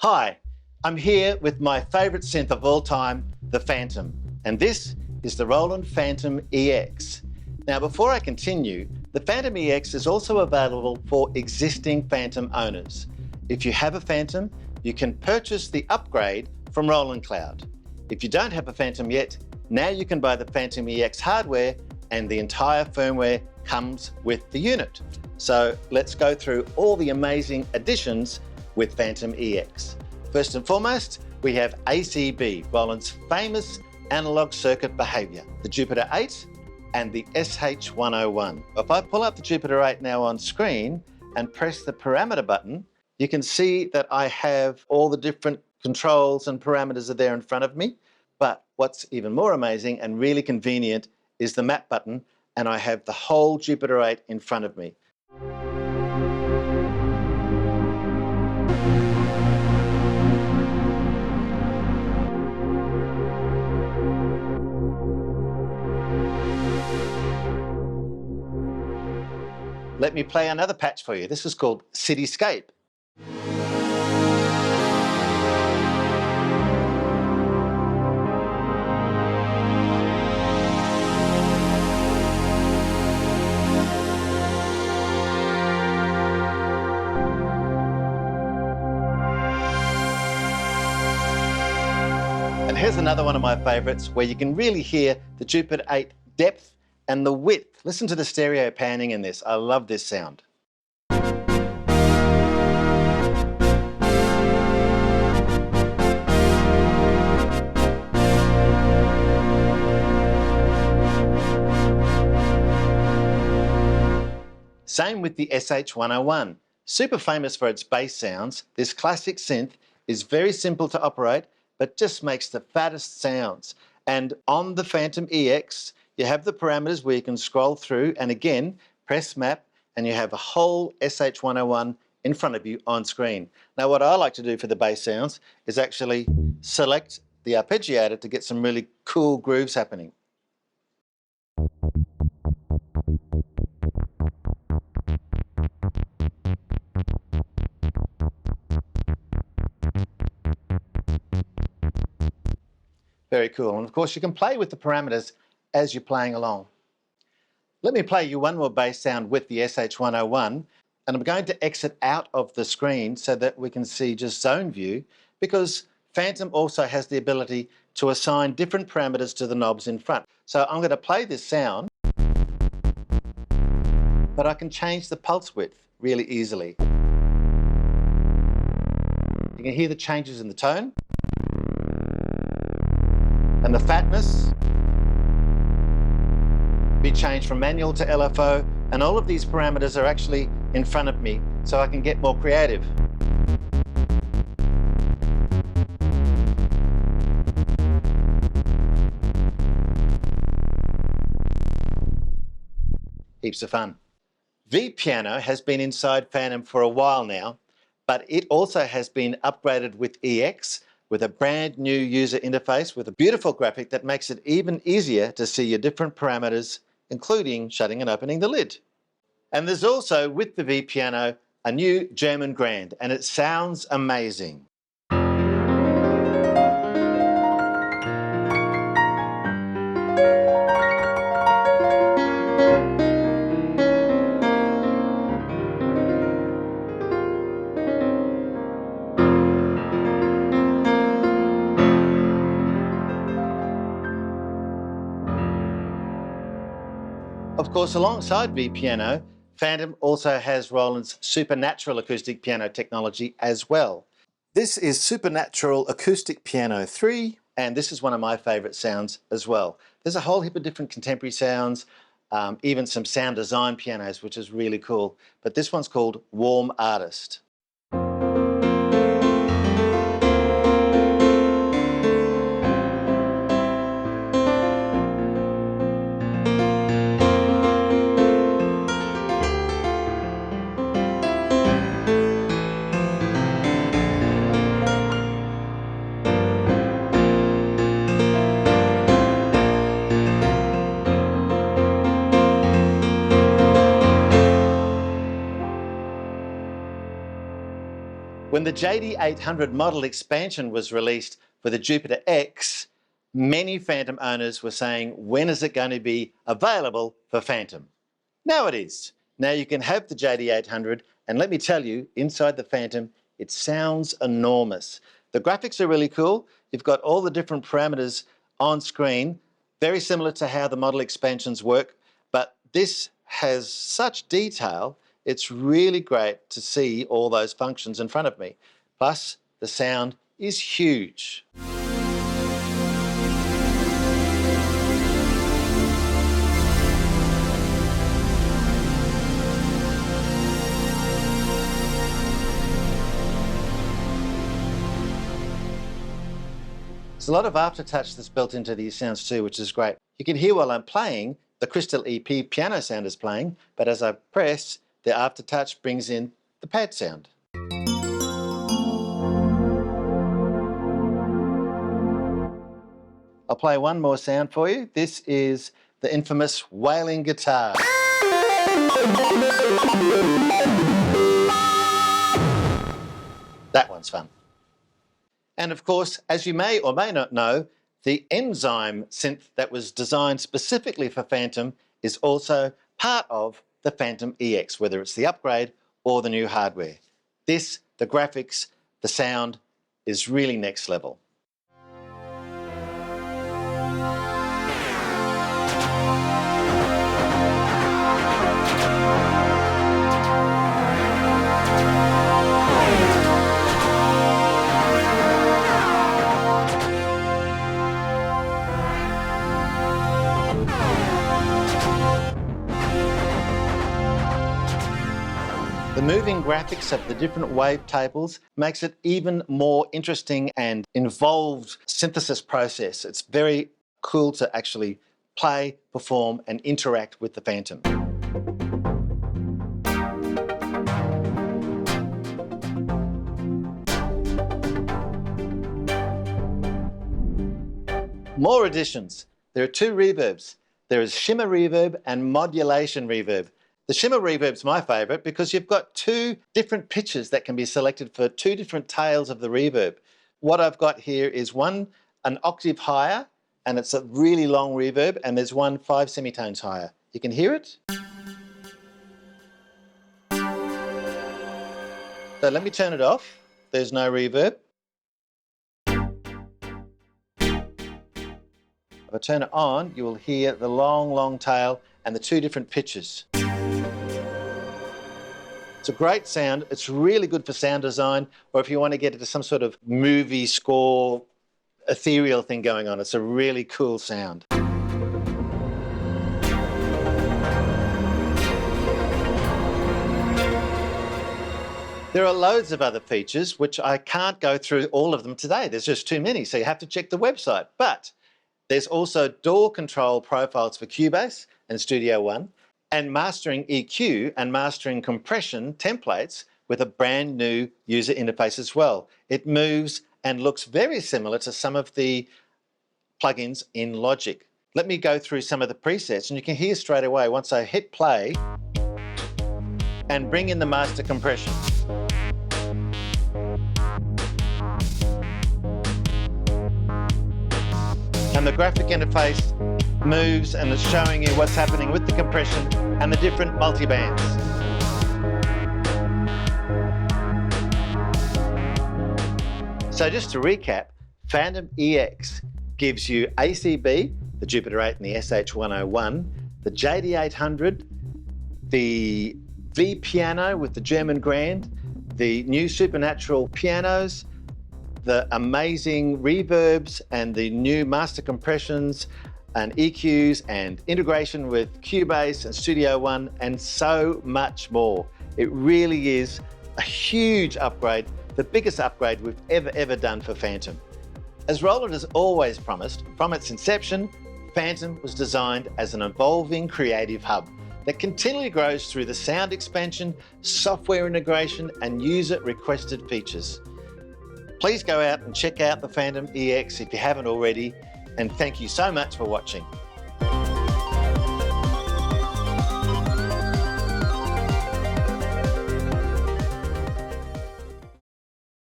Hi, I'm here with my favourite synth of all time, the Phantom, and this is the Roland FANTOM-EX. Now, before I continue, the FANTOM-EX is also available for existing Phantom owners. If you have a Phantom, you can purchase the upgrade from Roland Cloud. If you don't have a Phantom yet, now you can buy the FANTOM-EX hardware and the entire firmware comes with the unit. So let's go through all the amazing additions with FANTOM-EX. First and foremost, we have ACB, Roland's famous analog circuit behavior, the Jupiter 8 and the SH101. If I pull up the Jupiter 8 now on screen and press the parameter button, you can see that I have all the different controls and parameters are there in front of me. But what's even more amazing and really convenient is the map button, and I have the whole Jupiter 8 in front of me. Let me play another patch for you. This is called Cityscape. And here's another one of my favorites where you can really hear the Jupiter 8 depth and the width. Listen to the stereo panning in this. I love this sound. Same with the SH101. Super famous for its bass sounds, this classic synth is very simple to operate, but just makes the fattest sounds. And on the FANTOM-EX, you have the parameters where you can scroll through and again, press map and you have a whole SH101 in front of you on screen. Now what I like to do for the bass sounds is actually select the arpeggiator to get some really cool grooves happening. Very cool. And of course you can play with the parameters as you're playing along. Let me play you one more bass sound with the SH101, and I'm going to exit out of the screen so that we can see just zone view, because Phantom also has the ability to assign different parameters to the knobs in front. So I'm going to play this sound, but I can change the pulse width really easily. You can hear the changes in the tone and the fatness. Be changed from manual to LFO, and all of these parameters are actually in front of me so I can get more creative. Heaps of fun. V-Piano has been inside Phantom for a while now, but it also has been upgraded with EX with a brand new user interface with a beautiful graphic that makes it even easier to see your different parameters, including shutting and opening the lid. And there's also, with the V-Piano, a new German grand, and it sounds amazing. Of course, alongside V-Piano, Phantom also has Roland's Supernatural acoustic piano technology as well. This is Supernatural Acoustic Piano 3, and this is one of my favorite sounds as well. There's a whole heap of different contemporary sounds, even some sound design pianos, which is really cool. But this one's called Warm Artist. When the JD800 model expansion was released for the Jupiter X, many Phantom owners were saying, when is it going to be available for Phantom? Now it is. Now you can have the JD800, and let me tell you, inside the Phantom, it sounds enormous. The graphics are really cool. You've got all the different parameters on screen, very similar to how the model expansions work, but this has such detail, it's really great to see all those functions in front of me. Plus, the sound is huge. There's a lot of aftertouch that's built into these sounds too, which is great. You can hear while I'm playing, the Crystal EP piano sound is playing, but as I press, the aftertouch brings in the pad sound. I'll play one more sound for you. This is the infamous wailing guitar. That one's fun. And of course, as you may or may not know, the zyme synth that was designed specifically for Phantom is also part of the Phantom EX, whether it's the upgrade or the new hardware. This, the graphics, the sound is really next level. The moving graphics of the different wavetables makes it even more interesting and involved synthesis process. It's very cool to actually play, perform, and interact with the Phantom. More additions. There are two reverbs. There is shimmer reverb and modulation reverb. The shimmer reverb's my favourite because you've got two different pitches that can be selected for two different tails of the reverb. What I've got here is one an octave higher, and it's a really long reverb, and there's one 5 semitones higher. You can hear it. So let me turn it off. There's no reverb. If I turn it on, you will hear the long, long tail and the two different pitches. It's a great sound. It's really good for sound design, or if you want to get into some sort of movie score, ethereal thing going on. It's a really cool sound. There are loads of other features, which I can't go through all of them today. There's just too many, so you have to check the website. But there's also DAW Control profiles for Cubase and Studio One, and mastering EQ and mastering compression templates with a brand new user interface as well. It moves and looks very similar to some of the plugins in Logic. Let me go through some of the presets, and you can hear straight away once I hit play and bring in the master compression. And the graphic interface moves and it's showing you what's happening with the compression and the different multibands. So just to recap, Phantom EX gives you ACB, the Jupiter 8 and the SH101, the JD800, the V piano with the German Grand, the new Supernatural pianos, the amazing reverbs and the new master compressions and EQs and integration with Cubase and Studio One and so much more. It really is a huge upgrade, the biggest upgrade we've ever done for Phantom. As Roland has always promised, from its inception, Phantom was designed as an evolving creative hub that continually grows through the sound expansion, software integration and user requested features. Please go out and check out the Phantom EX if you haven't already, and thank you so much for watching.